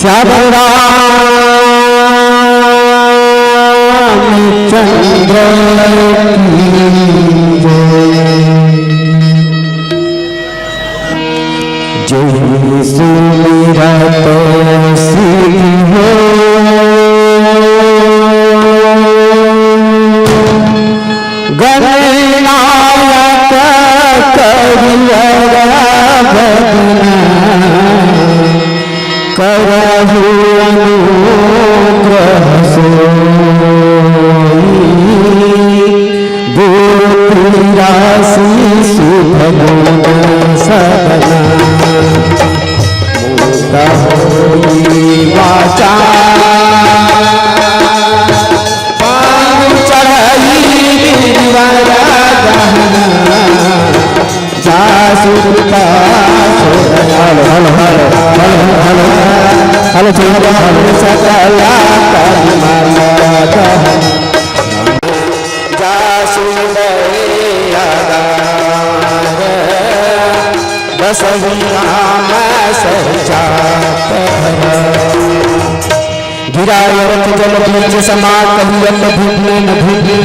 श्याम रामचंद्र की जय सुमिरत सिद्धि हो गणनायक करियर भजना करहु अनुग्रह सोई बुद्धि राशि शुभ गुण सदना मूक होई वाचा पान चढ़ई जासुता हेलो सकला गिरावत जल बीज समा कहियत भूपने न भूपी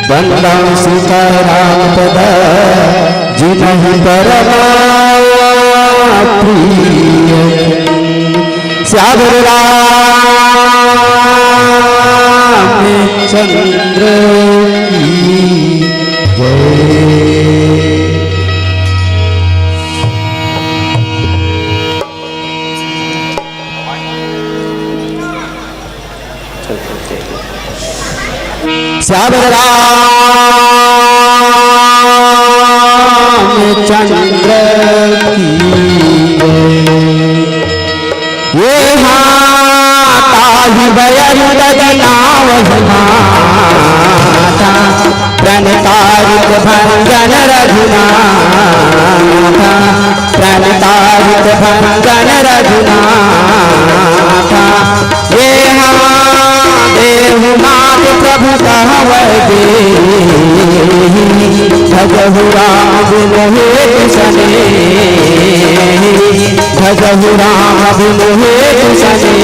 बंदं सीताराम पद जिनहि परमाया प्रिय श्याम रामचंद्र की जय। श्याम रामचंद्र की ये हाथी बयनाव माता प्रणतारिक भंजन रघुनाथा प्रणतारिक भंजन रघुनाथा ये देहु नाथ प्रभु कहवदे भजहु राम गुण हेतु सने भजहु राम गुण हेतु सने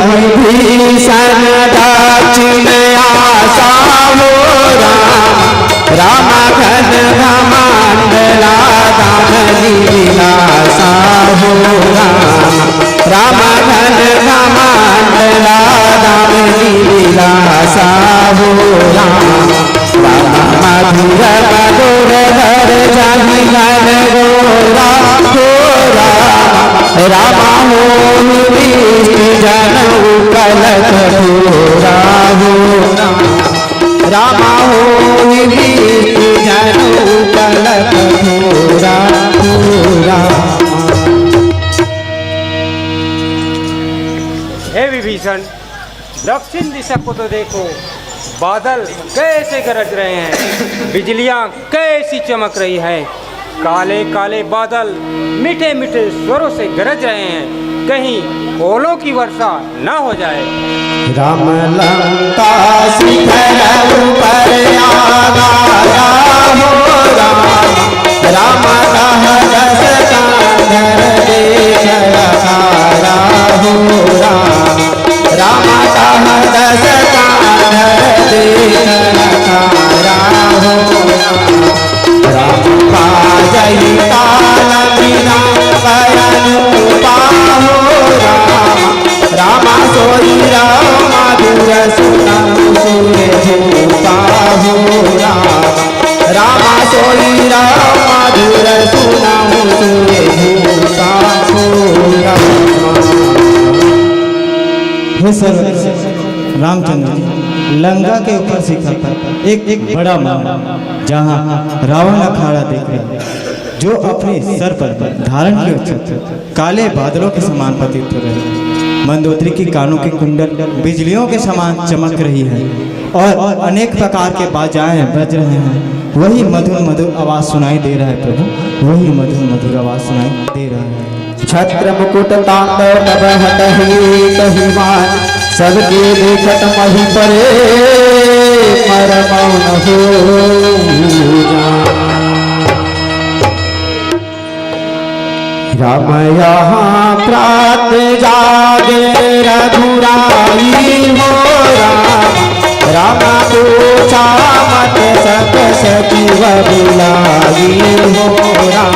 विभीषण दक्षिण आशा हो राम घन घमंडला दाम लीलासा हो राम घन घमंडला दाम लीलासा हो राम मधुर मधुर धर जनि घन गोरा हो रामा हो जनऊ कलक पूरा हो रामा हो जनऊ कलक पूरा पूरा। हे विभीषण, दक्षिण दिशा को तो देखो, बादल कैसे गरज रहे हैं, बिजलियां कैसी चमक रही हैं, काले काले बादल मीठे मीठे स्वरों से गरज रहे हैं, कहीं ओलों की वर्षा न हो जाए। राम लंका शिखर ऊपर आगाया हो राम रहस कांधर देख रखाया हो राम रहस कांधर देख रखाया हो राम पाजई काल बिना करनुपा हो रामा सोई राम मधुर सुनम सुरे भूपा हो रामा सोई राम मधुर सुनम सुरे भूपा हो। हे सर रामचंद्र लंका के ऊपर शिखर पर एक बड़ा महल जहाँ रावण अखाड़ा देख रहा जो अपने सर पर धारण किए काले बादलों के समान प्रतीत हो रहे हैं। मंदोदरी की कानों के कुंडल बिजलियों के समान चमक रही है और अनेक प्रकार के बाजाएं बज रहे हैं। वही मधुर मधुर आवाज सुनाई दे रहा है प्रभु, वही मधुर मधुर आवाज सुनाई दे रहा है। छत्र मुकुट तांडव तब हटहि कहिमान सबके देखत मही परे मर मौन हो राम यहाँ प्रात जागे रघुराई हो राम राम पूछा मत सब सजीव बुलाई हो राम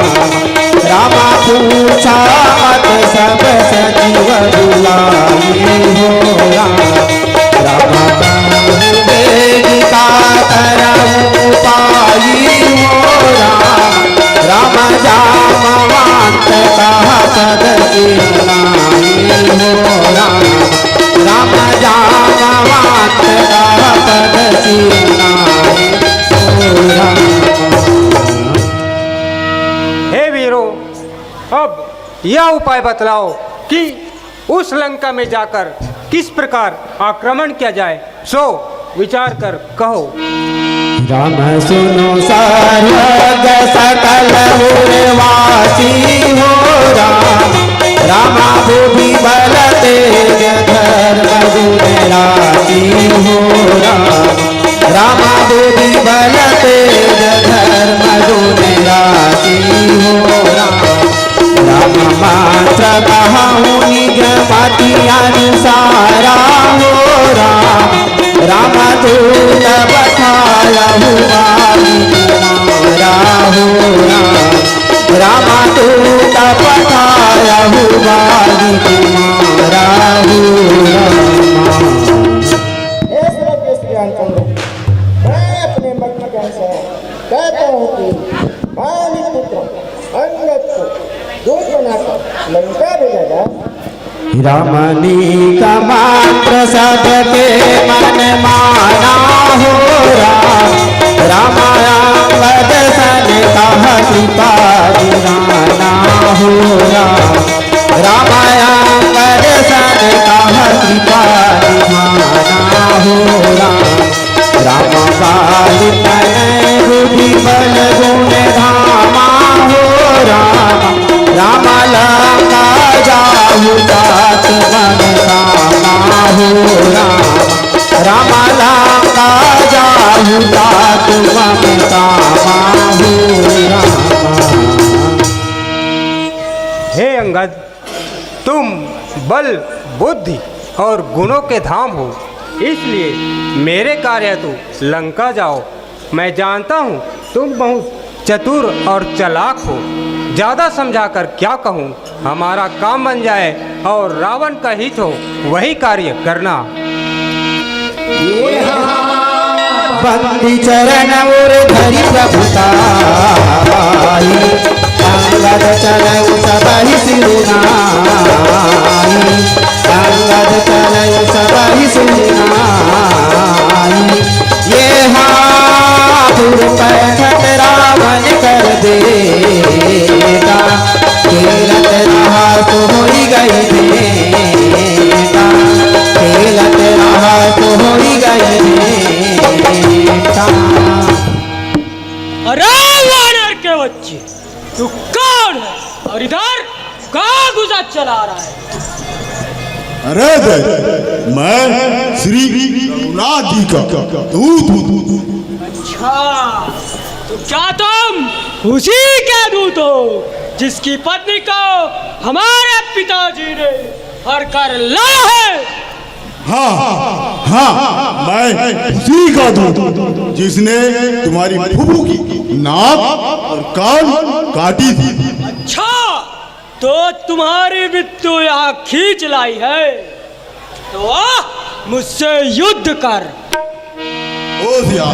राम पूछा मत सब सजीव बुलाई हो राम राम वेदिका करऊ पाई हो राम राम जामवंत कहा पद की नाई हो राम राम जामवंत कहा पद की नाई हो राम। हे वीरों, अब यह उपाय बतलाओ कि उस लंका में जाकर किस प्रकार आक्रमण किया जाए, सो विचार कर कहो। राम सुनो सर्वग सकल उर्वासी हो राम राम भूमि बल तेज धर्म गुण राशि हो राम राम भूमि बल तेज धर्म गुण राशि हो राम राम मात्र कहूँ निज मति अनुसारा हो राम राम दूत बठालहु बाली तुम्हारा हो राम राम दूत बठालहु बाली तुम्हारा हो राम। मैं अपने मत के अनुसार कहता हूँ कि बाली पुत्र अंगद को दूत बनाकर लंका भेजा जाए। रामनी का मात्र सबके मन माना हो राम रामायण सन कहा कृपा दिवाना हो राम रामायण सन कहा कृपा दिवाना हो राम राम बाली तनय बुद्धि बल गुण धामा हो राम राम लंका जाहु तात मन कामा हो राम राम लंका जाहु तात मन कामा हो राम। हे अंगद, तुम बल बुद्धि और गुणों के धाम हो, इसलिए मेरे कार्य तो लंका जाओ। मैं जानता हूँ तुम बहुत चतुर और चालाक हो, ज़्यादा समझाकर क्या कहूँ, हमारा काम बन जाए और रावण का हित हो वही कार्य करना। बंदी चरण और धरि प्रभुताई अंगद चलऊ सबहि सिरुनाई अंगद चलऊ सबहि सिरुनाई ये हापुर पैठत रावण कर देता खेलत रहा तो होई गई बेटा खेलत रहा तो होई गई बेटा। अरे वानर के बच्चे, तू कौन है और इधर कहाँ गुजर चला रहा है? अरे मैं श्री रघुनाथ जी का दूत हूँ। अच्छा, तो क्या तुम उसी के दूत हो जिसकी पत्नी को हमारे पिताजी ने हर कर लाया है? हाँ हाँ, मैं उसी का दूत जिसने तुम्हारी फूफू की नाक और कान काटी थी। अच्छा, तो तुम्हारी मृत्यु यहाँ खींच लाई है, तो मुझसे युद्ध कर। ओ सिया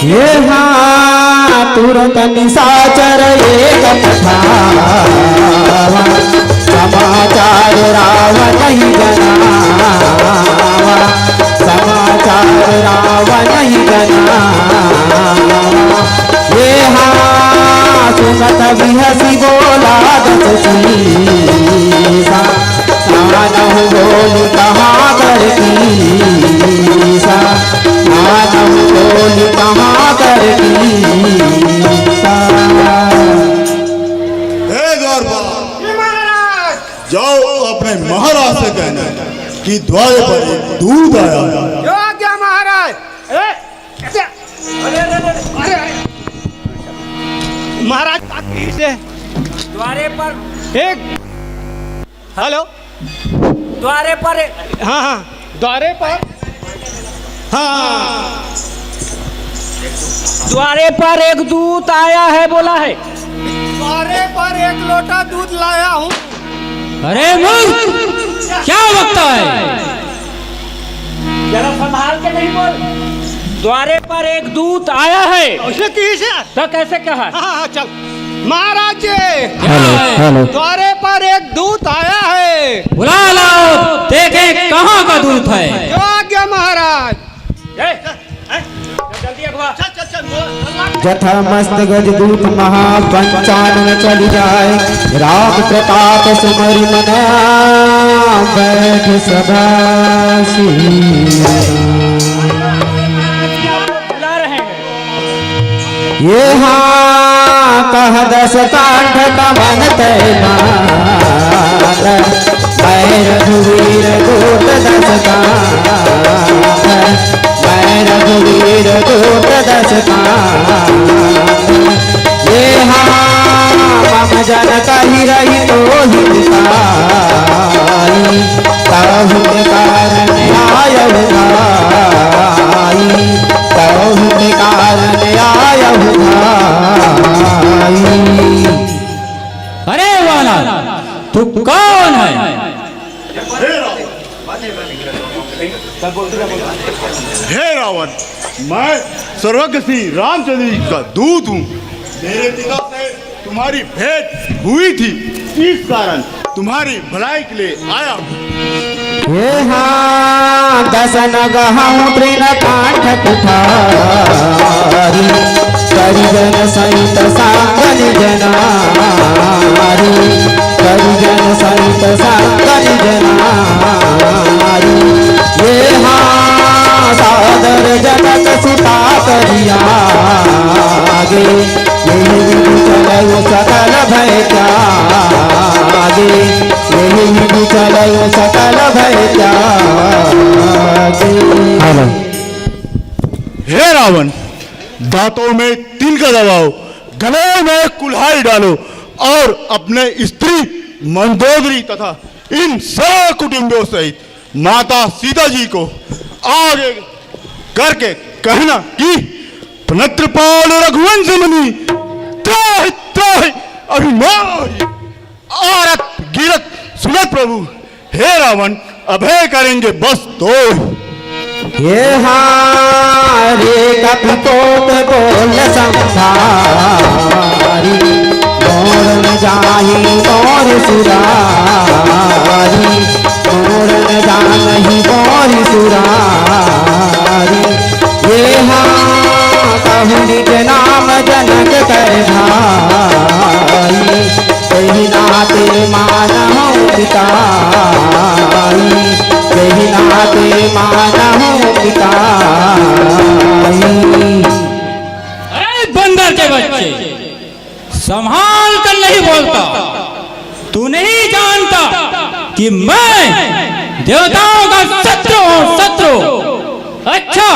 ये हाँ तुरंत निशाचर एक कथावा समाचार रावण ही जनावा समाचार रावण ही जनावा ये हाँ सुनत बिहसी बोला दस सीसा नानहु बोल कहाँ कर कीसा नानहु बोल कहाँ कर कीसा। हे द्वारपाल, जाओ अपने महाराज से कहना कि द्वार पर एक दूध आया है। जो आज्ञा महाराज। महाराज से द्वारे पर एक हेलो द्वारे पर हाँ हाँ द्वारे पर हाँ द्वारे पर एक दूत आया है बोला है। द्वारे पर एक लोटा दूध लाया हूँ। अरे मूर्ख, क्या बकता है? जरा संभाल के नहीं बोल। द्वारे पर एक दूत आया है। उसने किसे तो कैसे कहा? हाँ हाँ चल महाराज जी हेलो द्वारे पर एक दूत आया है। बुला लाओ, देखे कहाँ का दूत है। जो आज्ञा महाराज। जल्दी अगवा। जथा मस्त गजदूत महापंचानन चल जाए राम प्रताप सुमरि मना बैठ सदा बुला रहे हैं। ये हाँ कह दस कांठ कमन तैमान मैं रघुवीर गोट दस कांठ मैं रघुवीर गोट दस कांठ ये हाँ मम जन कही रही तो हितकारी कहु के कारण आयहु भाई कहु के कारण आयहु भाई। अरे वाला, तू कौन है? हे रावण, मैं सर्वज्ञ श्री रामचंद्र जी का दूत हूँ। मेरे पिता से तुम्हारी भेंट हुई थी, इस कारण तुम्हारी भलाई के लिए आया हूँ। ये हाँ दसन गहूँ तृण कांठ कुठारी परिजन सहित सांगन जनारी परिजन सहित सांगन जनारी ये हाँ सादर जनक सुता करिया आगे यही विधि चलो सकल भय त्यागे यही विधि चलो सकल भय त्यागे। हे रावण, दांतों में तिनका दबाओ, गले में कुल्हाड़ी डालो और अपने स्त्री मंदोदरी तथा इन सब कुटुंबियों सहित माता सीता जी को आगे करके कहना कि पनत्रपाल रघुवंश मुनि त्राहि त्राहि अभिमानी आरत गिरत सुनत प्रभु। हे रावण, अभय करेंगे बस तो ये हारे कपिपोत बोल संभारी मोर न जाही मोर सुरारी मोर न जाही मोर सुरारी ये हाँ कहूँ निज नाम जनक कर भाई कही नाते मानहु पिताई कही नाते मानहु पिताई। अरे बंदर के बच्चे, संभाल कर नहीं बोलता। तू नहीं जानता कि मैं देवताओं का शत्रु हूँ, शत्रु। अच्छा,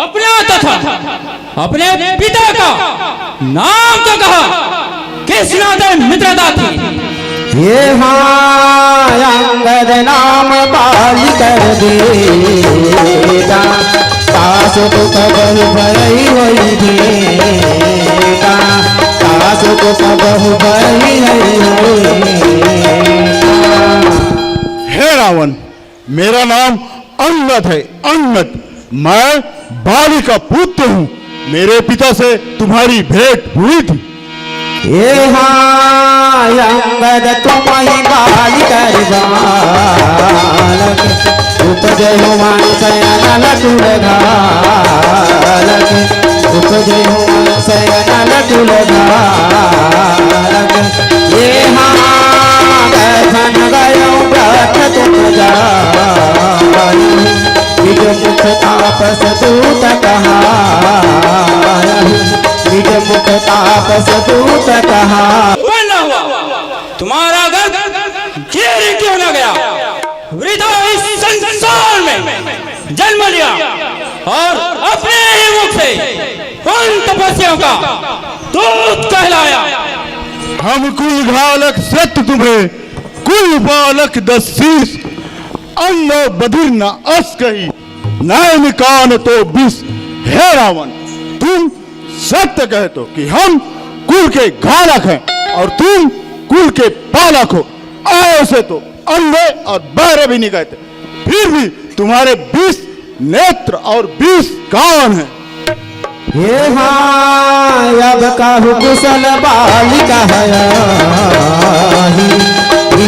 अपना तथा अपने पिता का नाम तो कहा, किस नाते मित्रता थी? ये हाँ अंगद नाम बाली कर देता काश तो कबहु भई होई देता काश तो कबहु भई होई। हे रावण, मेरा नाम अंगद है, अंगद। मैं बाली का पुत्र हूँ। मेरे पिता से तुम्हारी भेंट हुई थी। ये अंगद तुम ही बाल कर बालक उपजय हुमान शयन लकुल घालक उपजय हुमान शयन लकुल घालक ये गठन गयो व्रत तुम जाई निज मुख तापस दूत कहाई निज मुख तापस दूत कहा। बनना हुआ तुम्हारा घर घेर क्यों न गया? वृथा इस संसार में जन्म लिया और अपने ही मुख से उन तपस्याओं का दूत कहलाया। हम कुल घालक सत्य तुम्हें कुल बालक 10 शीश अन्न बधिर न अस कही नैन कान तो विष। हे रावण, तुम सत्य कहते हो कि हम कुल के घालक हैं और तुम कुल के पालक हो। ऐसे तो अंधे और बहरे भी नहीं कहते, फिर भी तुम्हारे 20 नेत्र और 20 कान हैं। ये अब कहु कुशल बालिका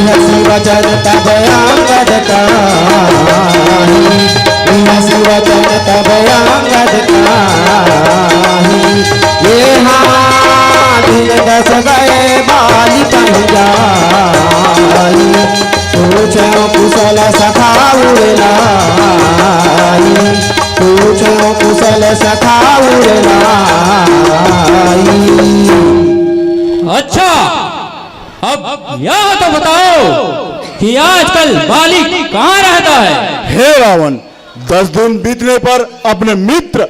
हसी वचन तब अंगद हसी वचन तब अंगद ये दिन 10 गए बालिका जाई पूछो कुशल सखा उड़लाई पूछो कुशल सखा उड़लाई। अच्छा, अब यह तो बताओ कि आजकल बाली कहाँ रहता है? हे रावण, 10 दिन बीतने पर अपने मित्र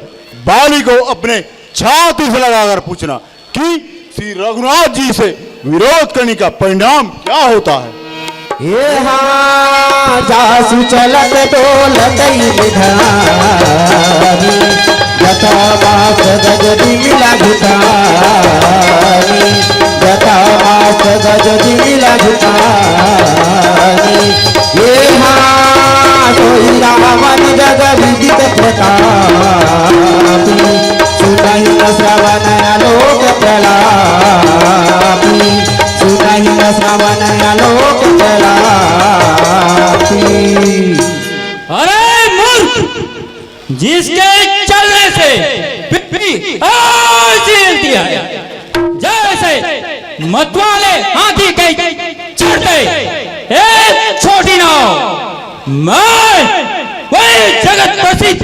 बाली को अपने छाती से लगाकर पूछना कि श्री रघुनाथ जी से विरोध करने का परिणाम क्या होता है। ये जासु चलत डोलत विधानी जथा मास गज दिमिला घुटानी जथा मास गज दिमिला घुटानी ये कोई रावण जग विदित प्रतापी सुनहि न श्रवण आलोक प्रलापी सुनहि न श्रवण आलोक प्रलापी। अरे मूर्ख, जिसके चलने से पिप्पी आज हिलती है, जैसे मतवाले हाथी के चढ़ते एक छोटी नाव, मैं वही जगत प्रसिद्ध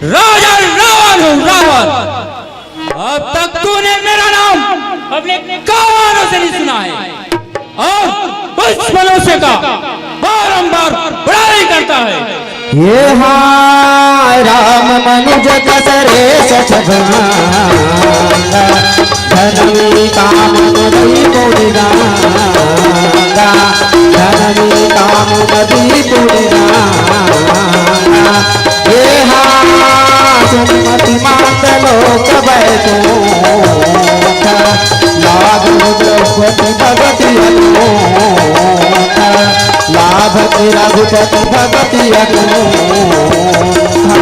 राजा रावण हूँ। रावण, अब तक तूने मेरा नाम अपने कानों से नहीं सुना है और उस मनुष्य का बारंबार बड़ाई करता है। ये राम मनुज कसरे सचभांगा धनवी काम मदी पुरिगांगा धनवी काम मदी पुरिगांगा ये सुमति मात लोक बैठोखा लाभ द्रौपदी भगति अनोखा लाभ रघुपति भगति अनोखा।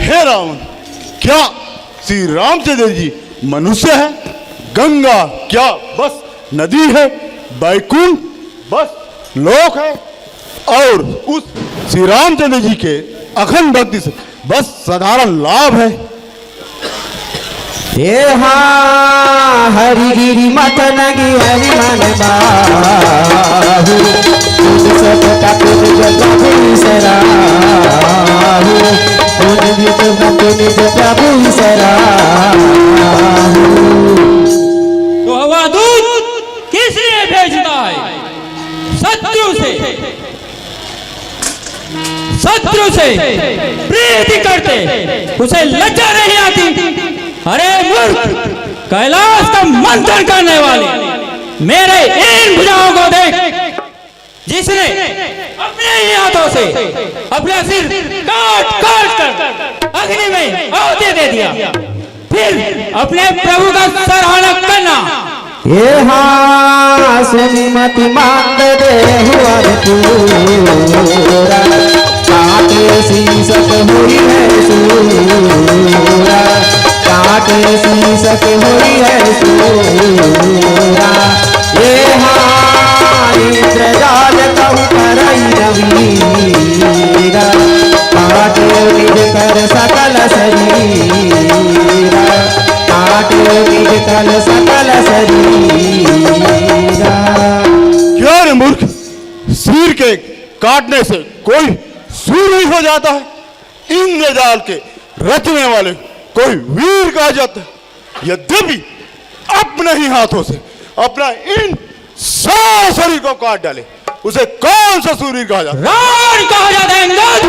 हे रावण, क्या श्री रामचंद्र जी मनुष्य है? गंगा क्या बस नदी है? बैकुंठ बस लोक है? और उस श्री रामचंद्र जी के अखंड भक्ति से बस साधारण लाभ है? ये हरिगिरी मत नगी हरि मन बाहु सब कपिल जग सराहु निज निज प्रभु सराहु। तो हवा दूत किसने भेजता है? शत्रु से प्रीति करते उसे लज्जा नहीं आती। अरे मूर्ख, कैलाश का मंथन करने वाले मेरे इन भुजाओं को देख, जिसने अपने ही हाथों से अपना सिर काट काट कर अग्नि में आहुति दे दिया, फिर अपने प्रभु का सराहना करना। ये सुमति मांग दे हुआ पूरा काटे शीसक हुई है सूरा सिर के काटने से कोई सूर नहीं हो जाता है। इंद्रजाल के रचने वाले कोई वीर कहा जाता है। यद्यपि अपने ही हाथों से अपना इन सारा शरीर को काट डाले, उसे कौन सा सूरवीर कहा जाता है? रावण कहा जाता है अंगद,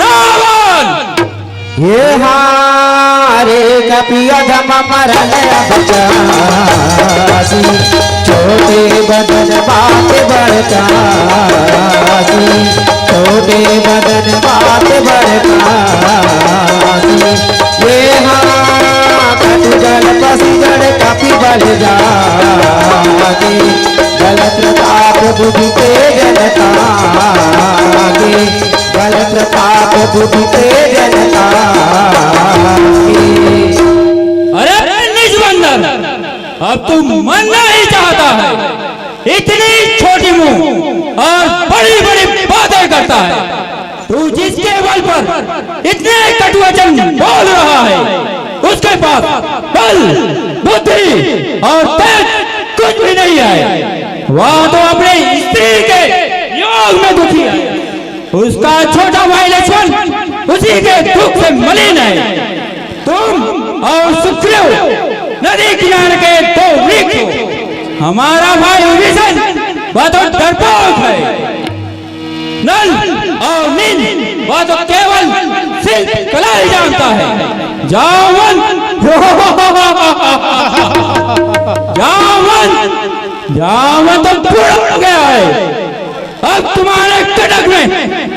रावण। ये हारे कपियधम मरण बचासी, छोटे बदन बात बड़कासी, छोटे बदन बात बड़कासी। ये कटु जल पसी जड़ कपि बल जागे, बल प्रताप बुद्धि तेजनता के, बल प्रताप बुद्धि तेजनता के। अरे निज बंदर, अब तू मरना ही चाहता है। इतनी छोटी मुंह और बड़ी बड़ी बातें करता है। तू जिसके बल पर इतने कटु वचन बोल रहा है, उसके पास बल, बुद्धि और तेज कुछ भी नहीं है। वह तो अपने स्त्री के योग में दुखी है। उसका छोटा भाई लक्ष्मण उसी के दुख से मलिन है। तुम और सुग्रीव नदी किनारे के दो वृक्ष हो। हमारा भाई विभीषण वह तो डरपोक है। नल और नील वह तो केवल शिल्प कला ही जानता है। जावन जावन जावन तो बूढ़ा हो गया है। अब तुम्हारे कटक में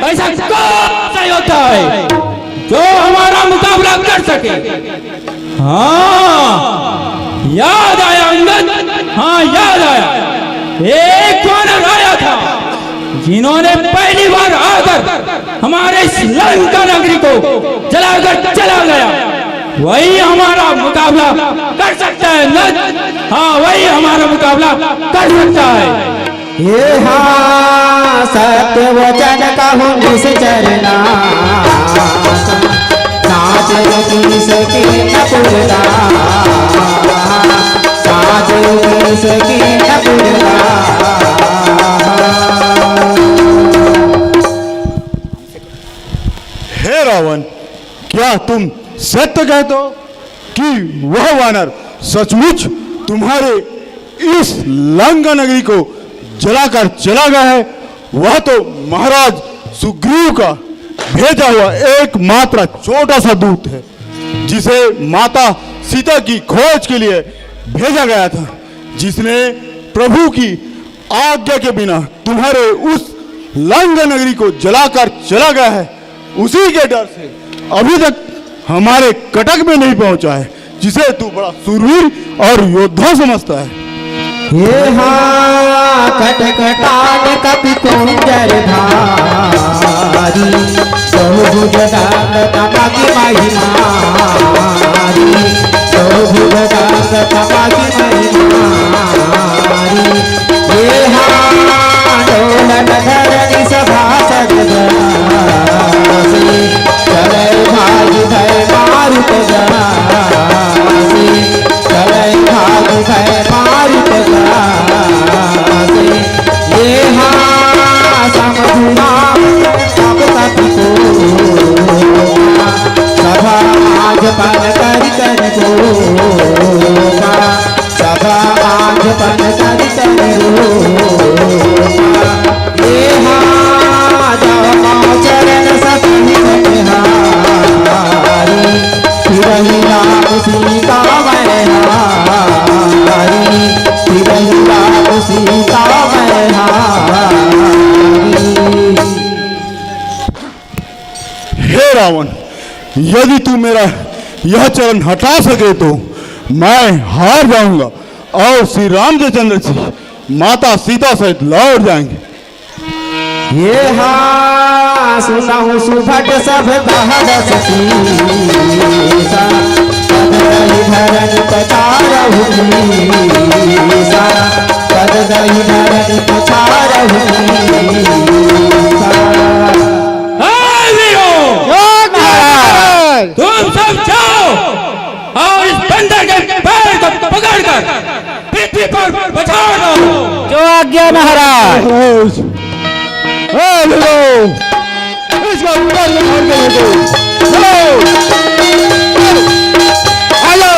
ऐसा कौन सा योद्धा है जो हमारा मुकाबला कर सके? हाँ, याद आया अंगद, हाँ याद आया। एक वानर आया था जिन्होंने पहली बार आकर हमारे इस लंका नगरी को जलाकर चला गया। वही हमारा मुकाबला कर सकता है अंगद। हाँ, वही हमारा मुकाबला कर सकता है। ये सत्य वचन कहूँ जिस चरना, साच की सकी न पुरना, साच की सकी न पुरना। हे रावण, क्या तुम सत्य कहते हो कि वह वानर सचमुच तुम्हारे इस लंका नगरी को जलाकर चला गया है? वह तो महाराज सुग्रीव का भेजा हुआ एकमात्र छोटा सा दूत है, जिसे माता सीता की खोज के लिए भेजा गया था, जिसने प्रभु की आज्ञा के बिना तुम्हारे उस लंका नगरी को जलाकर चला गया है। उसी के डर से अभी तक हमारे कटक में नहीं पहुंचा है, जिसे तू बड़ा सूरवीर और योद्धा समझता है। ये कटकटान कपि कुंजर धारी, बहुभुज दंड तमकी महिमारी, बहुभुज दंड तमकी महिमारी। ये डोलन धरणी सभा सदगासी, चले भागी भय मारुत गासी, चले भागी भय मारुत गासी। ये समझुना सब कपि को, सभा आज पन करि करि को, सभा आज पन करि करि रो। ये चरण सती बटिहारी, फिरहि राम सीता मैहारी, फिरहि राम सीता मैहारी। हे रावण, यदि तू मेरा यह चरण हटा सके तो मैं हार जाऊंगा और श्री रामचंद्र जी माता सीता सहित लौट जाएंगे। ये सुनहु सुभट सब दहदस सीसा, पद दही धरन पछारहु मीसा, पद दही धरन पछारहु मीसा। तुम सब जाओ और इस बंदर के पैर को पकड़कर पृथ्वी पर बचा दो। जो आज्ञा महाराज। भेजो, इसका ऊपर में फाड़ के भेजो। चलो हेलो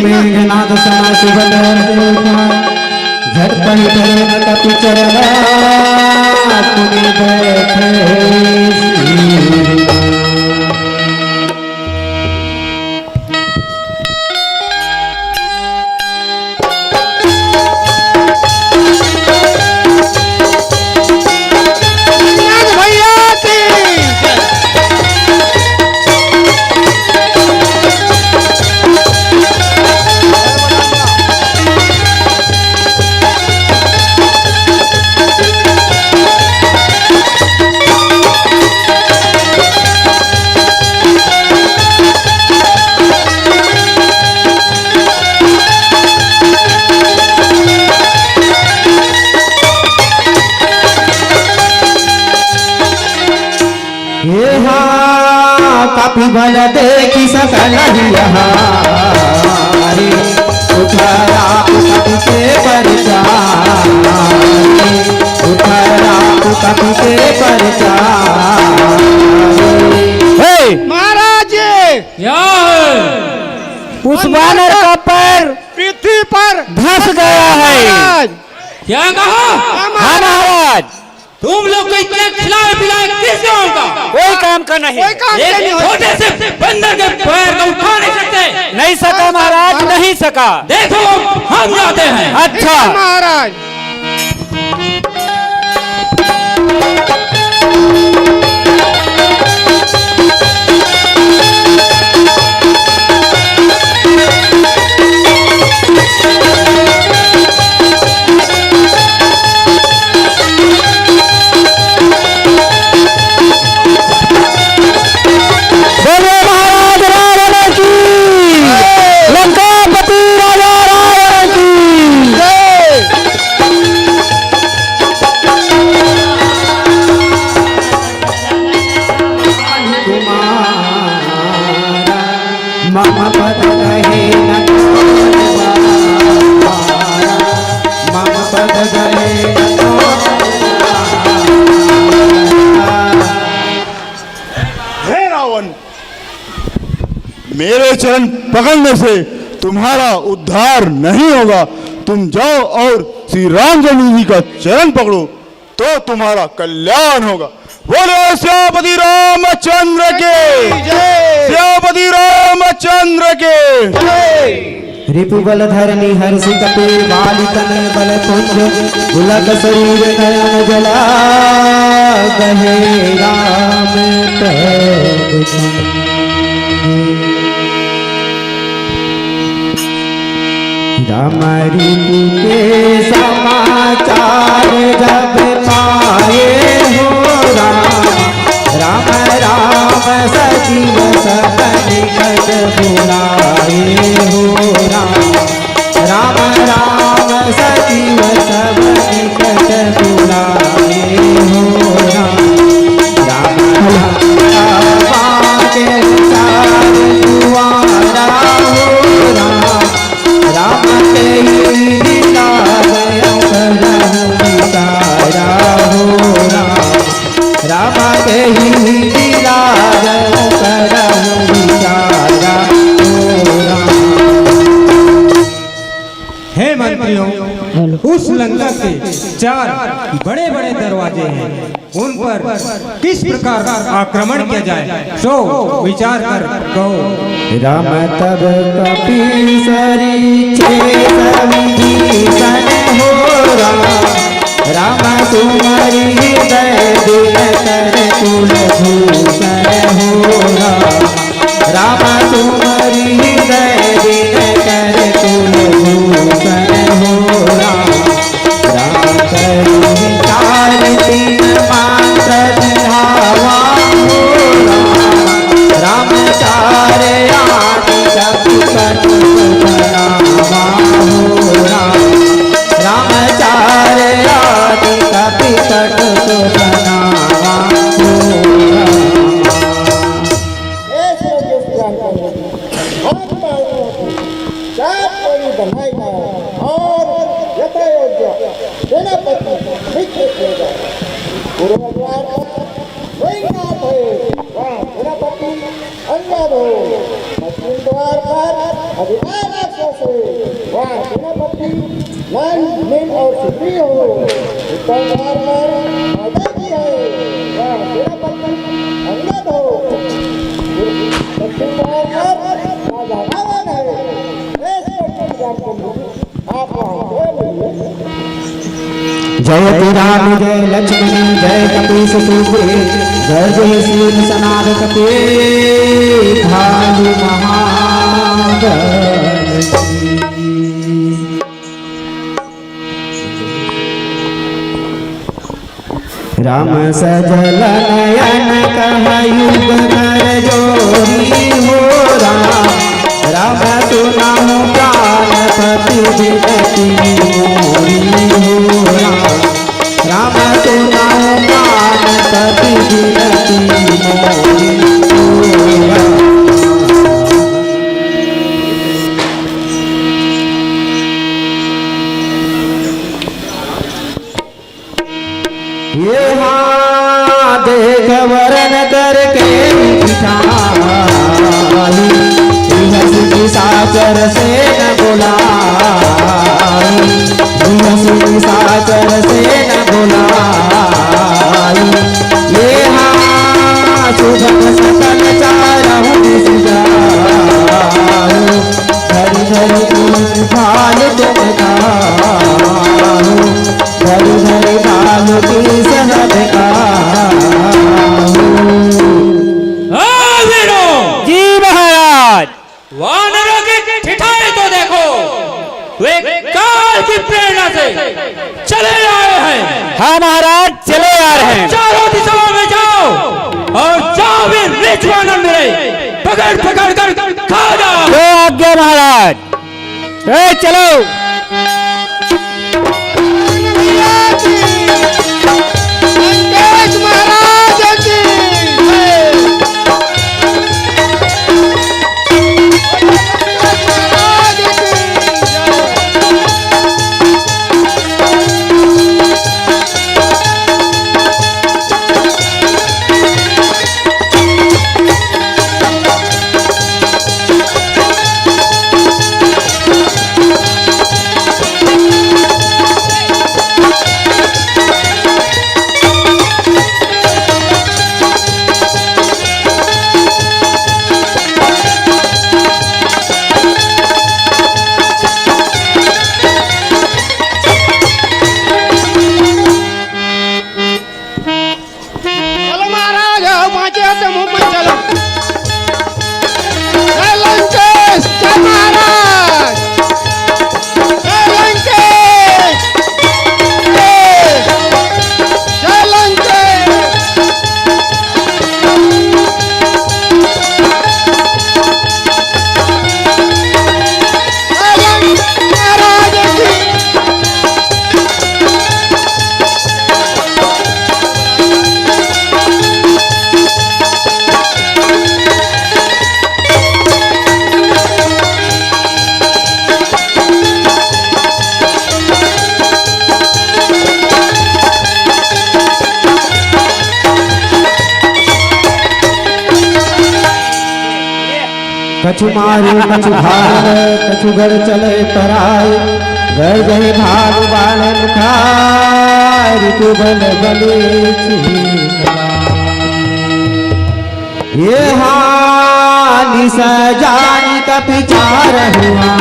मेघनाद समा सुबल झटपट न कपि चरण पुनि बैठे काफी भल देखी सकल हरे उठरा कपि से परचार उठरा कपि से परचार। महाराज क्या है? उस वानर का पैर पृथ्वी पर धंस गया है। क्या कहा? हाँ महाराज, तुम लोग को इतने खिलाए पिलाए किस गाँव का? कोई काम का नहीं, एक छोटे से बंदर के पैर को उठा नहीं सकते। नहीं सका महाराज, नहीं सका। देखो हम जाते हैं। अच्छा महाराज मेरे चरण पकड़ने से तुम्हारा उद्धार नहीं होगा। तुम जाओ और श्री रामचंद्र जी का चरण पकड़ो तो तुम्हारा कल्याण होगा। बोलो श्यामपति रामचंद्र के, श्यामपति रामचंद्र के। रिपु बल धरनी हर्षि कपि बाली तन बल पुंज उलक शरीर नयन जला कहे राम राम रिपु के समाचार जब पाए हो राम राम राम सजीव सब निकट बुलाए हो राम राम राम सजीव सब निकट बुलाए हो राम राम राम के चार दुआरा हो राम राम के लीला विचारा हो राम राम के लीला विचारा हो मंत्रियों, उस लंका के 4 बड़े बड़े दरवाजे हैं, उन पर किस प्रकार आक्रमण किया जाए, सो विचार कर कहो। राम तब कपीसरी विभीषण हो राम तुम्हारी हृदय दिल कर कुलभूषण हो राम तुम्हारी हृदय दिल कर कुलभूषण हो राम करी विचार तीन मात्र धावा हो राम चारे आदि जपि कटु बनावा हो राम चारे आदि कपि कटु बनावा हो ऐसे जिस जानकारी हम पालकों को 4 कोड़ी बनाई जाए और यथा योग्य सेनापति निश्चित किया जाए। पूर्व द्वार पर वैनाथ है, वहाँ सेनापति अंगद हो। पश्चिम द्वार पर अधिकार राक्षस है, वहाँ सेनापति नल नील और सुग्रीव हो। उत्तर द्वार पर अजय है, वहाँ सेनापति अंगद हो। दक्षिण द्वार पर राजा रावण है। ऐसे आप वहाँ जय राम जय लक्ष्मण जय कपीस सुग्रीव जय जय श्री सनाद कपे भालु महागण राम सजल नयन कह युग कर जोरी हो राम सुनामु प्राणपति विनती मोरी हो राम सुनामु प्राणपति विनती मोरी हो यहाँ देख वरण करके साचर से न बुलाई साचर से न बुलाई ये हाँ सुधन सकल चारहु धरि धरि भाल धरि धरि भाल की जी महाराज, वानरों की ठिठाई तो देखो, वे काल की प्रेरणा से चले आए हैं। हाँ महाराज, चले आ रहे हैं। चारों दिशाओं में जाओ और जहाँ भी रिच वानर मिले पकड़ पकड़ कर खा जाओ। तो आज्ञा महाराज। चलो कछु मारे कछु भार कछु गढ़ चले पराए गर्जहि भालु बाल मुखार ऋतुबल बलि ये हानि सजानी कपिचार हुआ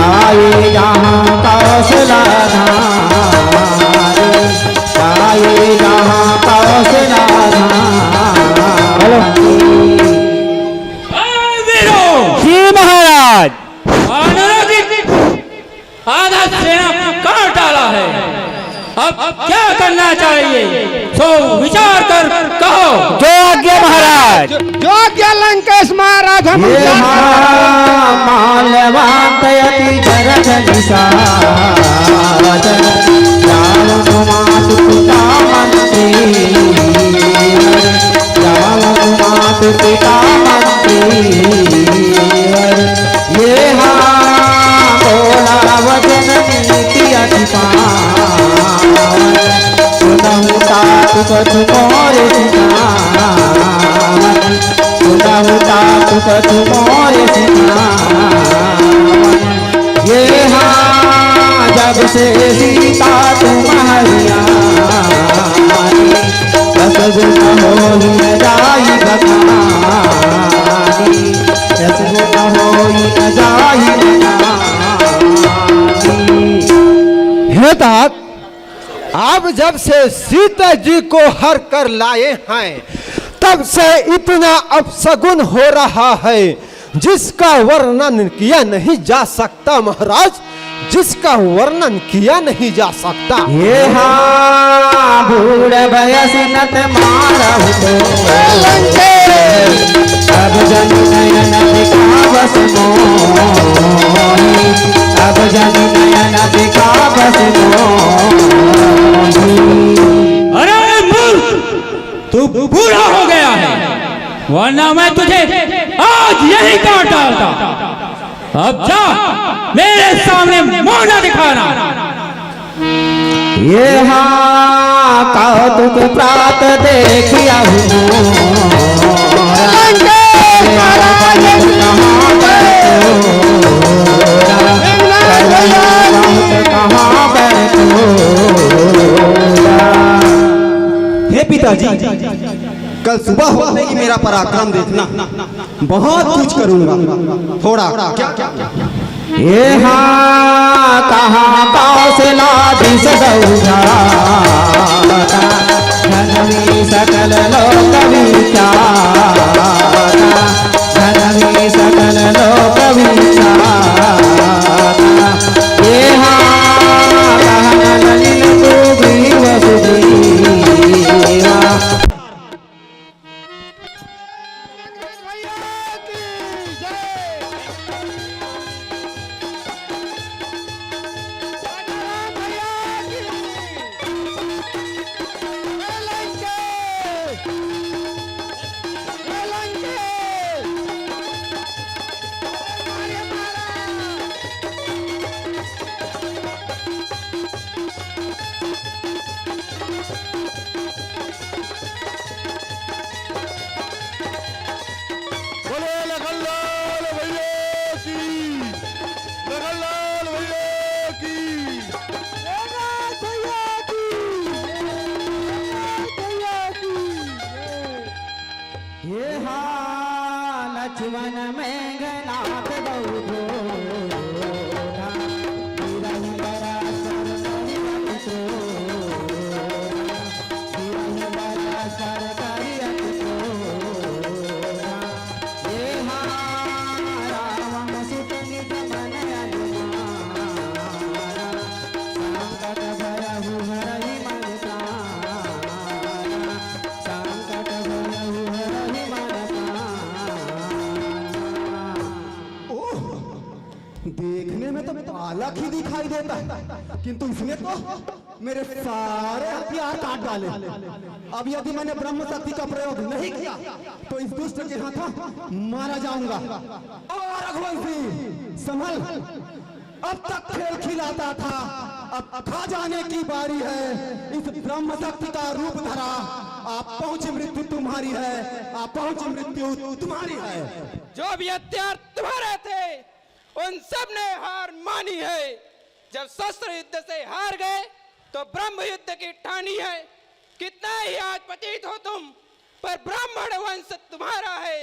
आए जहाँ कौशला आए जहाँ कौशला जी महाराज, वानरों की आधा सेना काट डाला है। अब क्या करना चाहिए, सो विचार कर कहो। जो आज्ञा महाराज। जो आज्ञा लंकेश महाराज। हम माल्यवान्तयति जरथ निशाचर रामकुमार पिता मंत्री रामकुमार पिता मंत्री ये बोला वचन नीति अधिपान सुनहु ताकु कछु मोरे सिधान सुनहु ताकु कछु मोरे सिधान ये जब से सीता तुम्हारिया रस गुण होई न जाई बखानी रस गुण होई न जाई बखानी। हे तात, अब जब से सीता जी को हर कर लाए हैं तब से इतना अपशगुन हो रहा है जिसका वर्णन किया नहीं जा सकता महाराज, जिसका वर्णन किया नहीं जा सकता। ये बूढ़ बयस नत मारहु तो अब जन नयन दिखावस मोही अब जन नयन दिखावस मोही। अरे मूर्ख, तू बूढ़ा हो गया है, वरना मैं तुझे आज यही काट डालता। अब जा, मेरे सामने मुंह न दिखाना। ये कौतुक प्रात देखिया हे पिताजी, कल सुबह होते ही मेरा पराक्रम देखना, बहुत कुछ करूंगा। थोड़ा ये कहाँ कौशला दिस धनवी सकल लोक विचारा धनवी सकल लोक विचारा ये कहन ललित सुग्रीव सुग्रीवा। लक्ष्मण मेघनाथ देखने में तो बालक ही दिखाई देता है, किंतु इसने तो मेरे सारे हथियार काट डाले। अब यदि मैंने ब्रह्म शक्ति का प्रयोग नहीं किया तो इस दुष्ट के हाथों मारा जाऊंगा। और रघुवंशी संभल, अब तक खेल खिलाता था, अब खा जाने की बारी है। इस ब्रह्म शक्ति का रूप धरा, आप पहुंची मृत्यु तुम्हारी है, आप पहुंची मृत्यु तुम्हारी है। जो भी हथियार तुम्हारे थे उन सब ने हार मानी है। जब शस्त्र युद्ध से हार गए तो ब्रह्म युद्ध की ठानी है। कितना ही आज पतित हो तुम, पर ब्राह्मण वंश तुम्हारा है।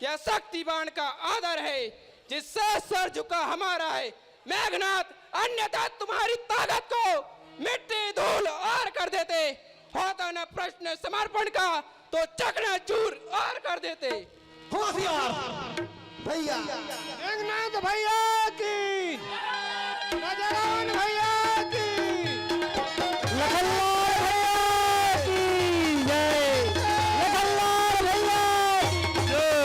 यह शक्तिवान का आदर है, जिससे सर झुका हमारा है। मेघनाथ, अन्यथा तुम्हारी ताकत को मिट्टी धूल और कर देते। होता न प्रश्न समर्पण का तो चकनाचूर और कर देते। होशियार भैया, मेघनाथ भैया की, राजाराम भैया की, लखनलाल भैया की जय, लखनलाल भैया की जय,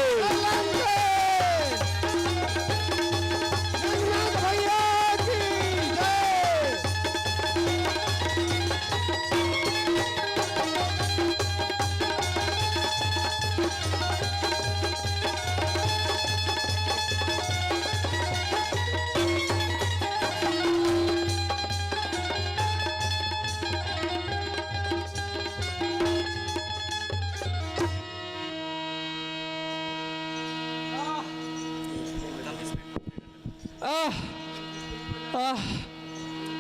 मेघनाथ भैया की जय।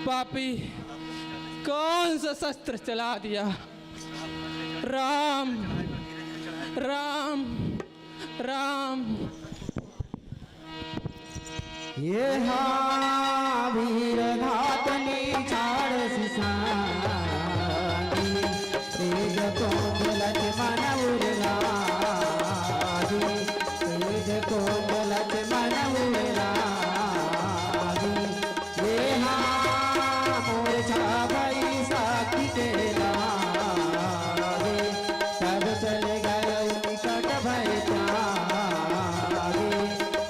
पापी, कौन सा शस्त्र चला दिया? राम राम राम। ये वीर घातनी छाड़ सिसानी, तेज को जलत मन उड़लागी, तेज को जलत मन उड़लागी। ये मूर्छा भई साखी के लागे, तब चल गए निकट भय त्यागे,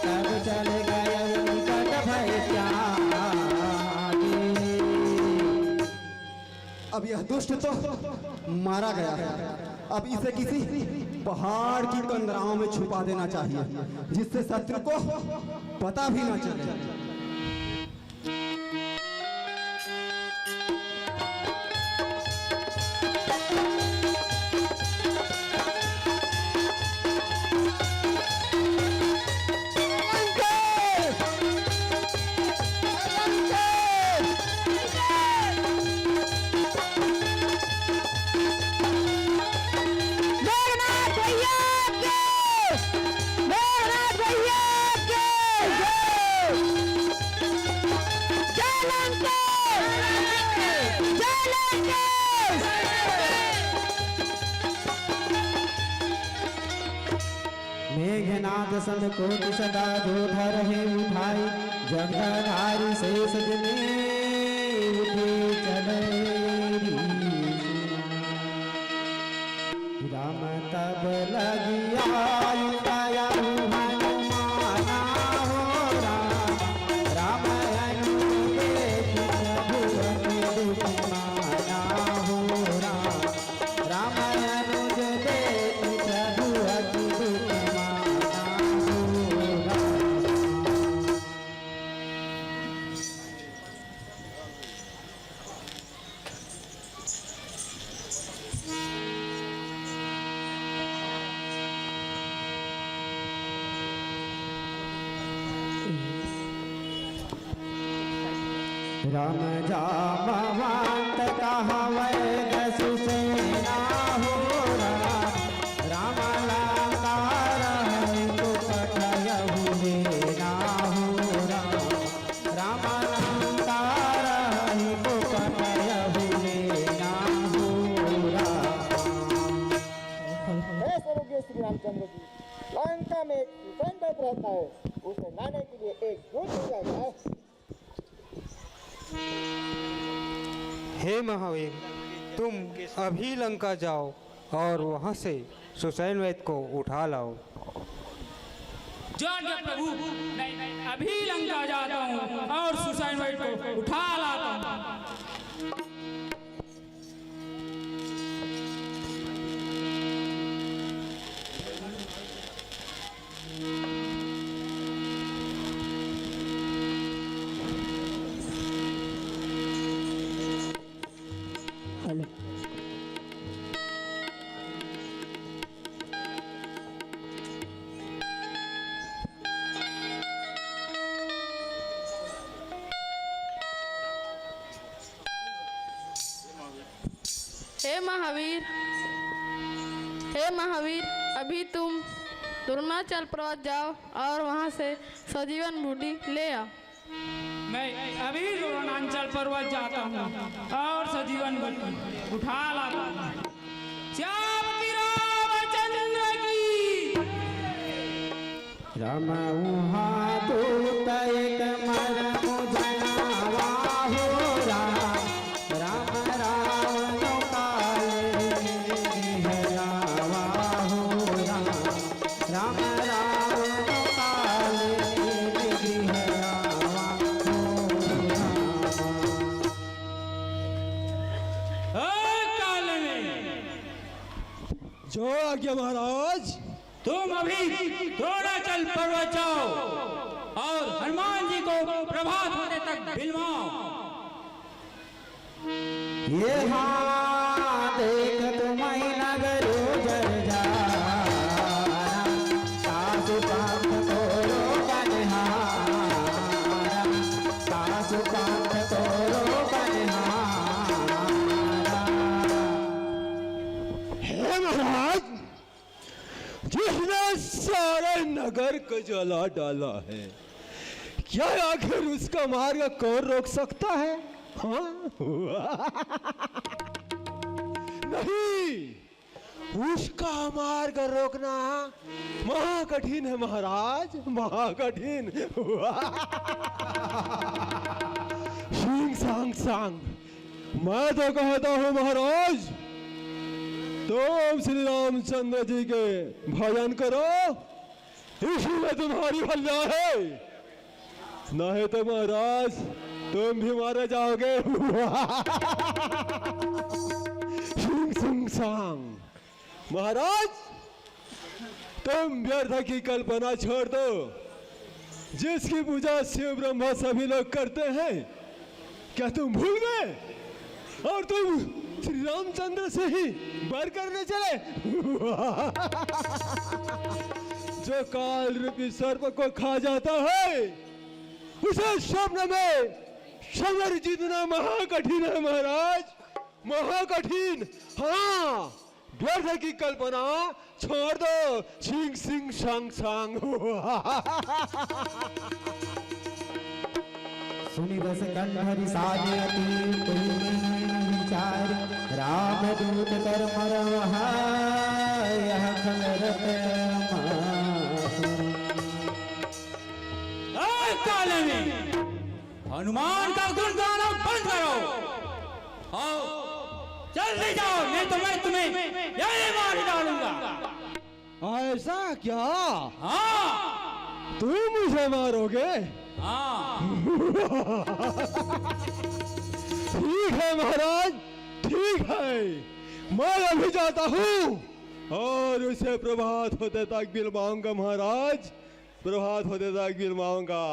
तब चल गए निकट भय त्यागे। अब यह दुष्ट तो मारा गया है। अब इसे किसी पहाड़ की कंदराओं में छुपा देना चाहिए, जिससे शत्रु को पता भी ना चले। मेघनाद संग कोटि सदा जो धर है उठाई, जगधारी शेष जने उठे चले। राम तब लगिया दया हनुमाना हो राम, राम अनुदेश प्रभु दुख माना हो राम, राम अनुज देश प्रभु अति दुख माना हो राम। राम जामवंत कहावै दसुसेना हो राम, राम लंका रहै तो कटयहु लेना हो राम, राम लंका रहै तो कटयहु लेना हो राम। हे स्वर्गीय श्री रामचंद्र जी, लंका में एक सुसंगत रहता है, उसे लाने के लिए एक दूत भेजा जाए। हे महावीर, तुम अभी लंका जाओ और वहाँ से सुसैनवैद को उठा लाओ। जय प्रभु, अभी लंका जाता हूँ और सुसैनवैद को उठा लाता हूँ। हे महावीर, अभी तुम द्रोणाचल पर्वत जाओ और वहाँ से सजीवन बूटी ले आओ। मैं अभी द्रोणाचल पर्वत जाता हूँ और सजीवन बूटी उठा लाता हूँ। श्यामती रामचंद्र की। राम उहाँ दूत एक मरमु जनावा हो राम, राम रावण काले निहरावा हो राम, राम रावण काले निहरावा हो राम। काल में जो आज्ञा महाराज। तुम अभी द्रोणाचल पर्वत जाओ और हनुमान जी को प्रभात होने तक बिलवाओ। ये हाँ देख तुम्हें नगर जर जा, सासु पाठ तोरो बनहारा, सासु पाठ तोरो बनहारा। हे महाराज, जिसने सारे नगर को जला डाला है, क्या आखिर उसका मार्ग कौन रोक सकता है? हाँ? नहीं, उसका मार्ग रोकना महाकठिन है महाराज, महाकठिन। सिंह सांग सांग, मैं तो कहता हूँ महाराज, तुम श्री रामचंद्र जी के भजन करो, इसी में तुम्हारी भलाई है, नहीं तो महाराज तुम भी मारे जाओगे। सिंह सिंह सांग। महाराज, तुम व्यर्थ की कल्पना छोड़ दो, जिसकी पूजा शिव ब्रह्मा सभी लोग करते हैं, क्या तुम भूल गए? और तुम श्री रामचंद्र से ही वर करने चले। जो काल रूपी सर्प को खा जाता है, उसे स्वप्न में समर जीतना महाकठिन है महाराज, महाकठिन। हाँ, व्यर्थ की कल्पना छोड़ दो। सिंह सिंह सांग सांग। सुनि रस कंधरि साजे अति विचार, राम दूत कर मरवह यह खलरत काले में हनुमान का गुण गाना बंद करो और जल्दी जाओ, नहीं तो मैं तुम्हें यही मार डालूंगा। ऐसा क्या? हाँ, तुम मुझे मारोगे? हाँ। ठीक है महाराज, ठीक है, मैं अभी जाता हूँ और उसे प्रभात होते तक बिलवाऊंगा महाराज, प्रभात होते तक बिलवाऊंगा।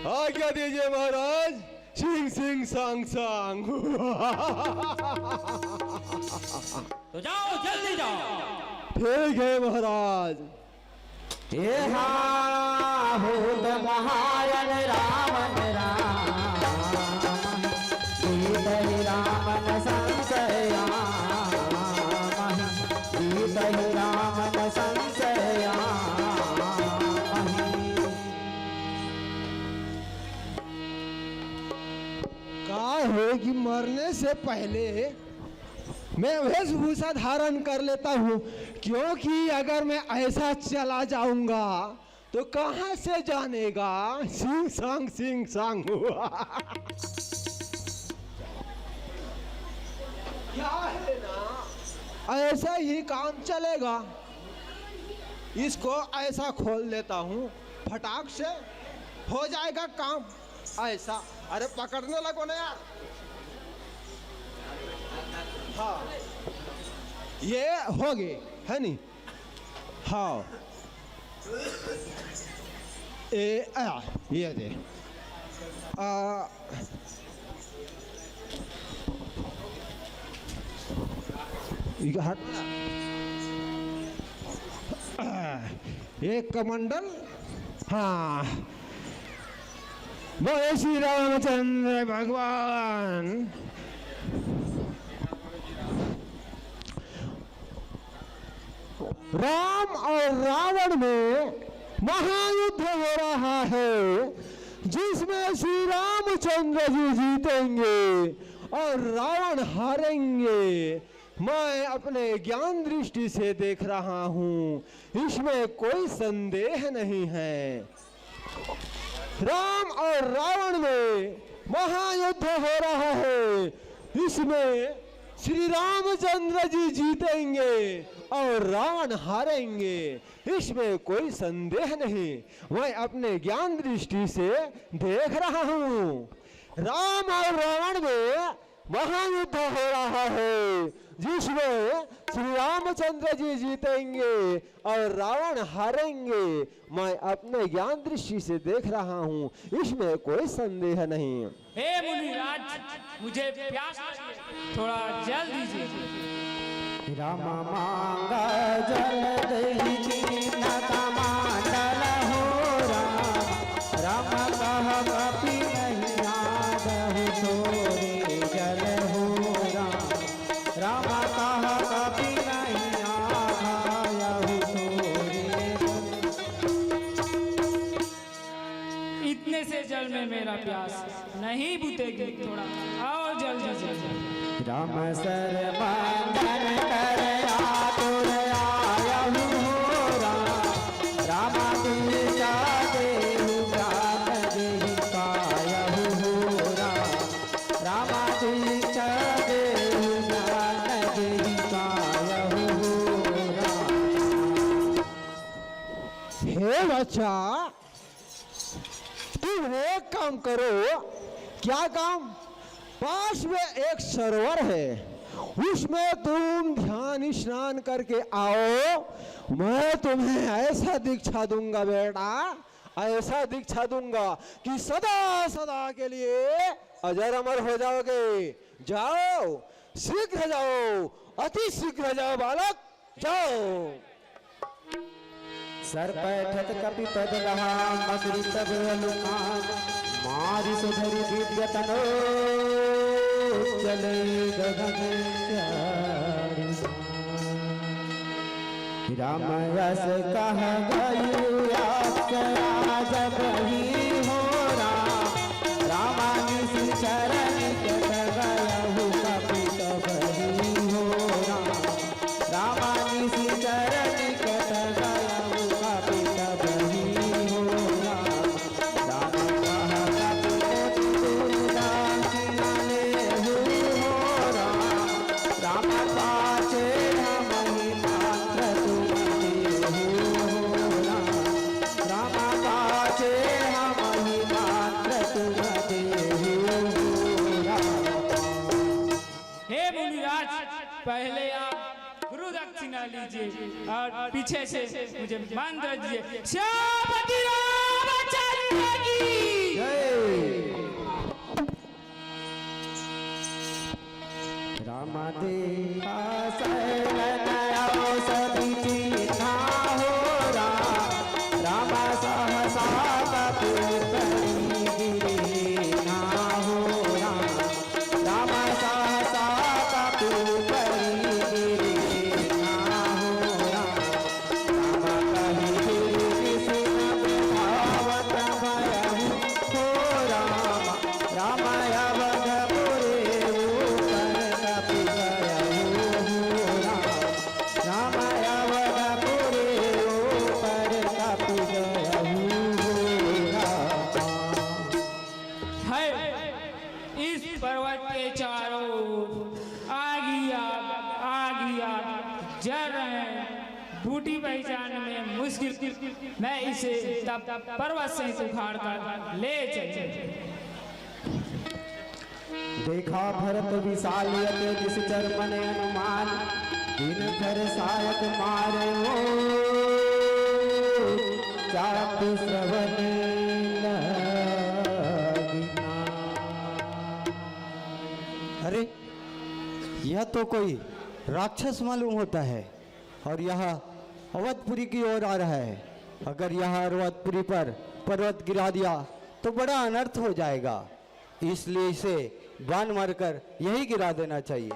आज्ञा दीजिए महाराज। सिंह सिंह सांग सांग। तो जाओ, जल्दी जाओ। ठीक है महाराज। हे भूत महायन रावण राम, सीत ही रामन संशया, सीत ही रामन संशया। का है कि मरने से पहले मैं वेशभूषा धारण कर लेता हूँ, क्योंकि अगर मैं ऐसा चला जाऊंगा तो कहाँ से जानेगा? सिंह सांग सिंह सांग। क्या है ना, ऐसा ही काम चलेगा। इसको ऐसा खोल देता हूँ, फटाक से हो जाएगा काम। ऐसा, अरे पकड़ने लगो ना यार। हाँ, ये हो गए है नी। हाँ, ये दे। हट। एक कमंडल। हाँ, बोले श्री रामचंद्र भगवान। राम और रावण में महायुद्ध हो रहा है, जिसमें श्री रामचंद्र जी जीतेंगे और रावण हारेंगे। मैं अपने ज्ञान दृष्टि से देख रहा हूँ, इसमें कोई संदेह नहीं है। राम और रावण में महायुद्ध हो रहा है, इसमें श्री रामचंद्र जी जीतेंगे और रावण हारेंगे, इसमें कोई संदेह नहीं। मैं अपने ज्ञान दृष्टि से देख रहा हूँ। राम और रावण में महायुद्ध हो रहा है, जिसमें श्री रामचंद्र जी जीतेंगे और रावण हारेंगे। मैं अपने ज्ञान दृष्टि से देख रहा हूँ, इसमें कोई संदेह नहीं। हे मुनिराज, मुझे प्यास लगी है, थोड़ा जल दीजिए। राम मांगा जल दही नकमांडल हो राम कह कपि नहीं आदहु तोरे जल हो राम कह कपि नहीं आदहु तोरे। इतने से जल में मेरा प्यास नहीं बुझेगी, थोड़ा और जल दीजिए। राम सर बंदन कर आतुर आयहु हो राम दीजा देहु प्राण देहि पायहु हो राम दीजा देहु प्राण देहि पायहु हो। हे बच्चा, तुम एक काम करो। क्या काम? पास में एक सरोवर है, उसमें तुम ध्यान स्नान करके आओ। मैं तुम्हें ऐसा दीक्षा दूंगा बेटा, ऐसा दीक्षा दूंगा कि सदा सदा के लिए अजर अमर हो जाओगे। जाओ, शीघ्र जाओ, अति शीघ्र जाओ बालक, जाओ। सर पैठत कपि पद रहा मकरी तब लुकान मारी सुधरी दिव्य तनो चले गगन चारि। राम रस कह गयु अक्षरा जब ही हो राम निसि चरण कट गयहु कपि तब ही हो राम निसि चरण कट गयहु कपि तब ही हो राम राम पाचे हमहि मात्र तुम देहु राम पाचे हमहि मात्र तुम देहु। हे मुनिराज, पहले आप गुरु दक्षिणा लीजिए और पीछे से मुझे मंत्र दीजिए। श्यामपति रामचंद्र की जय। राम देवा शरण औषधि चिन्हा हो राम सहसा कपि परि गिरिना हो राम सहसा कपि परि गिरिना हो राम कहि गिरि भावत भयहु हो राम अवघपुरे कपि गयहु राम अवघपुरे पर कपि गयहु है। इस पर्वत के चारों आगिया जल रहे हैं, बूटी पहचान में मुश्किल। मैं इसे तब पर्वत से उखाड़ कर ले चले। देखा भरत विशाल जिस चरमन अनुमान दिन भर सायक मारे हो चाप श्रवण लगिना। अरे, यह तो कोई राक्षस मालूम होता है और यह अवधपुरी की ओर आ रहा है। अगर यह अवधपुरी पर पर्वत गिरा दिया तो बड़ा अनर्थ हो जाएगा, इसलिए इसे बाण मारकर यही गिरा देना चाहिए।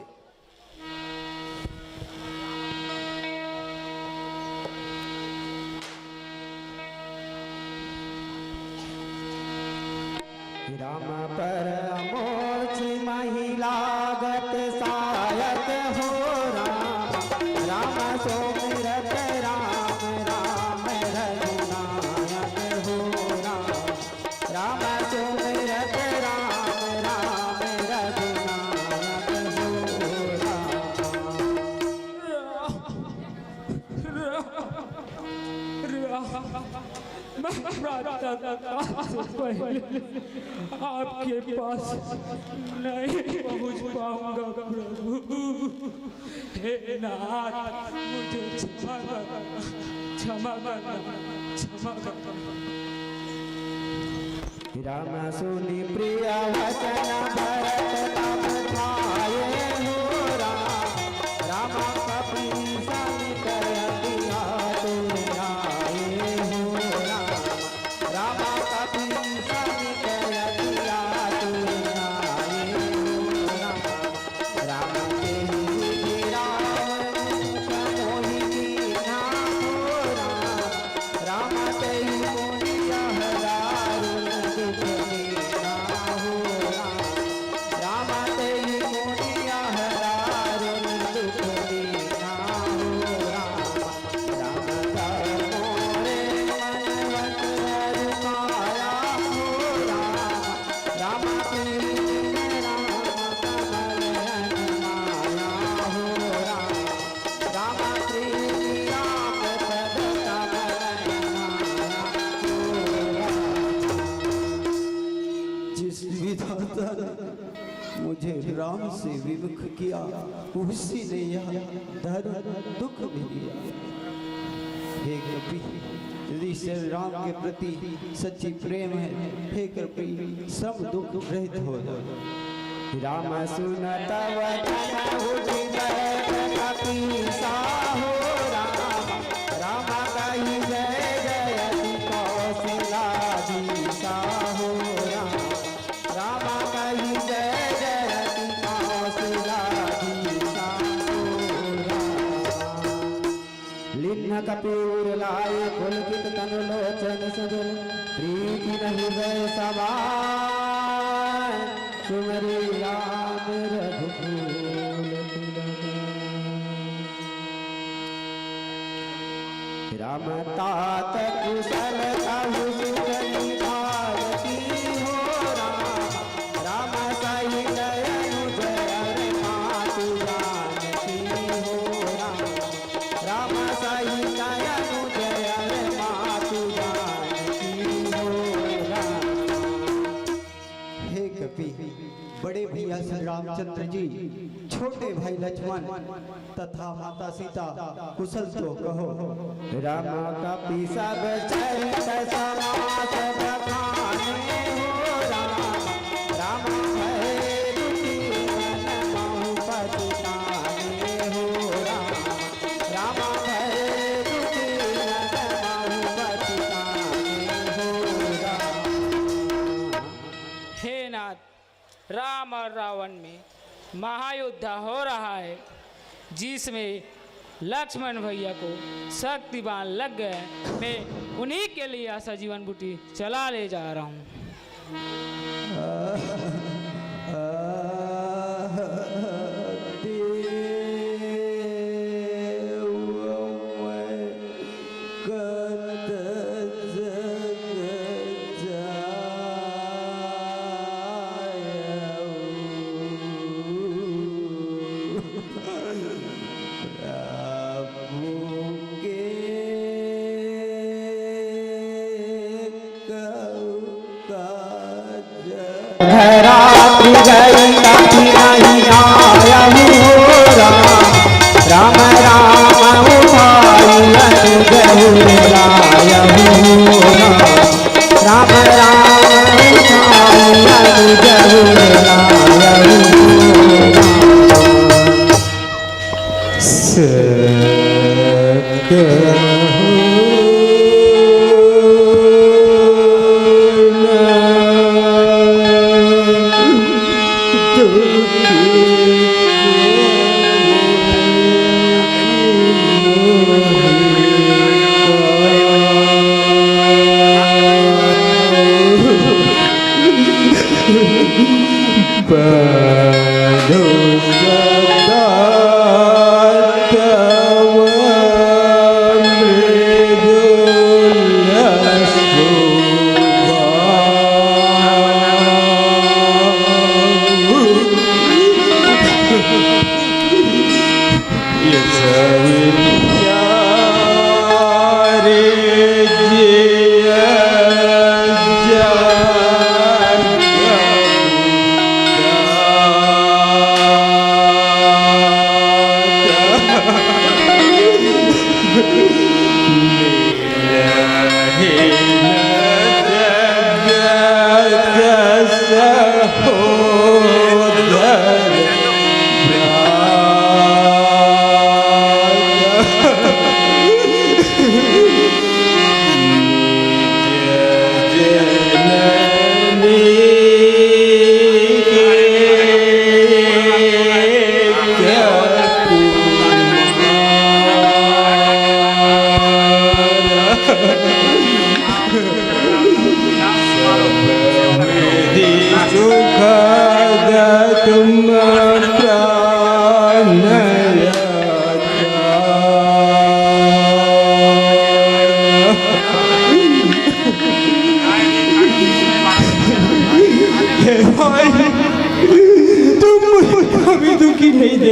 राम परमोच महिलागत सायक हो राम, राम सोमिरत राम राम रघुनायक हो राम, राम सोमिरत राम राम रघुनायक हो आपके पास नहीं पहुंच पाऊंगा प्रभु। हे नाथ, मुझे क्षमा करना, क्षमा करना, क्षमा करना। राम सुनि प्रिय वचन भरत तब ठाए हो राम, राम कपीसा निकल दिया तुम आए हो राम, राम कपीसा निकल दिया तुम आए हो राम, राम के ही राम मोहिनी नाम हो राम, राम के ही मुनिया हजारों दुख लीना हो राम, राम के ही मुनिया हजारों दुख लीना हो राम, राम का मोरे मन वत रुकाया हो राम, राम के राम कमल माया हो राम, राम प्रीति राम पद कमल माया हो राम। जिस विधाता ने मुझे राम से विमुख किया, उसी ने यह दर्द दुख भी दिया। हे कपि, यदि श्री राम के प्रति सच्ची प्रेम है, हे कपि सब दुख रहित हो जाओ। राम सुनत वचन उठि बैठ कपीसा हो राम, राम कहि जय जयति कौशलाधीसा हो राम, राम कहि जय जयति कौशलाधीसा हो राम। लिन्न कपूर लाए पुलकित तनु लोचन सजल, प्रीति नहीं वै सवार, सुमरि राम रघुकुल तिलक। राम तात कुशल कहु सुख निभावती हो राम, राम सही दयालु जय मातु जानकी हो राम, राम सही दयालु जय मातु जानकी हो राम। हे कपि, बड़े भैया श्री रामचंद्र जी, छोटे भाई लक्ष्मण तथा माता सीता कुशल तो कहो। राम कपि सब चरित समास बखाने हो राम, राम भय दुखी मन महु पछताने हो राम, राम भय दुखी मन महु पछताने हो राम। हे नाथ, राम और रावण में महायुद्ध हो रहा है, जिसमें लक्ष्मण भैया को शक्तिवान लग गए। मैं उन्हीं के लिए आशा जीवन बूटी चला ले जा रहा हूँ। रात्रि गई कभी नहीं आया हो राम, राम राम उठाई अनुज लाया हो राम, राम राम उठाई अनुज लाया हो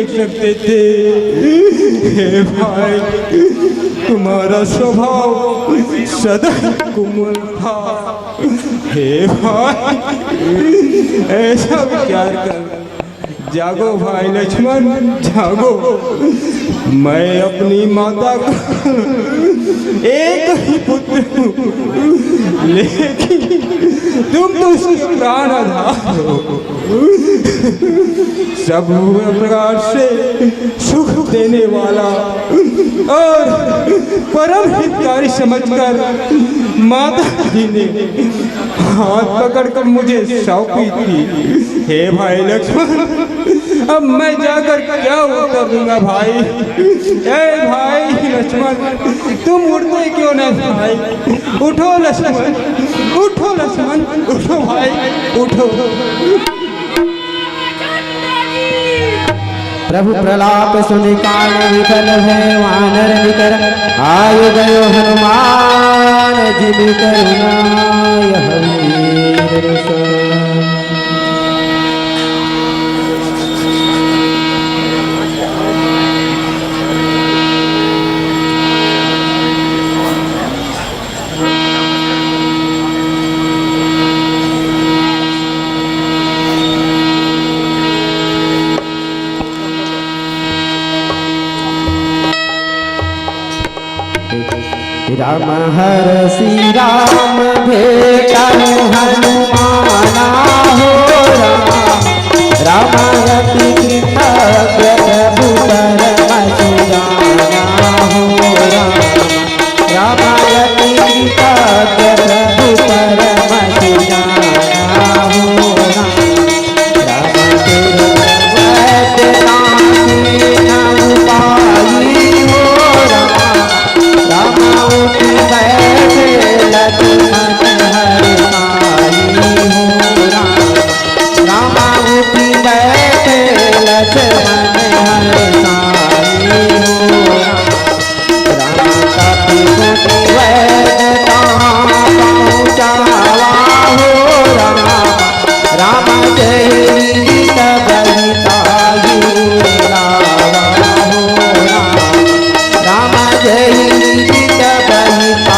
सकते थे। हे भाई, तुम्हारा स्वभाव सदा कोमल था। हे भाई, ऐसा विचार कर, जागो भाई लक्ष्मण, जागो। मैं अपनी माता का एक ही पुत्र हूँ, लेकिन तुम तो उसके प्राण आधार हो। सब प्रकार से सुख देने वाला और परम हितकारी समझकर माता जी ने हाथ पकड़कर मुझे सौंपी थी। हे भाई लक्ष्मण, अब मैं जाकर क्या उत्तर दूंगा भाई? ए भाई लक्ष्मण, तुम उठते क्यों नहीं भाई? उठो लक्ष्मण, उठो लक्ष्मण, उठो भाई, उठो। प्रभु प्रलाप सुनि कान विफल है वानर निकर आयु गयो हनुमान जिमि करुणा यह वीर सो। राम हर श्री राम भेटा हनुमाना हो राम रामायति कृतज्ञ प्रभु परम सुजाना हो रामायति कृतज्ञ प्रभु परम सुजाना हो राम तेरे वैद्य नामी नाम पाई हो रामावती बैठे लक्ष्मण हरि माई हो रामावती बैठे लक्ष्मण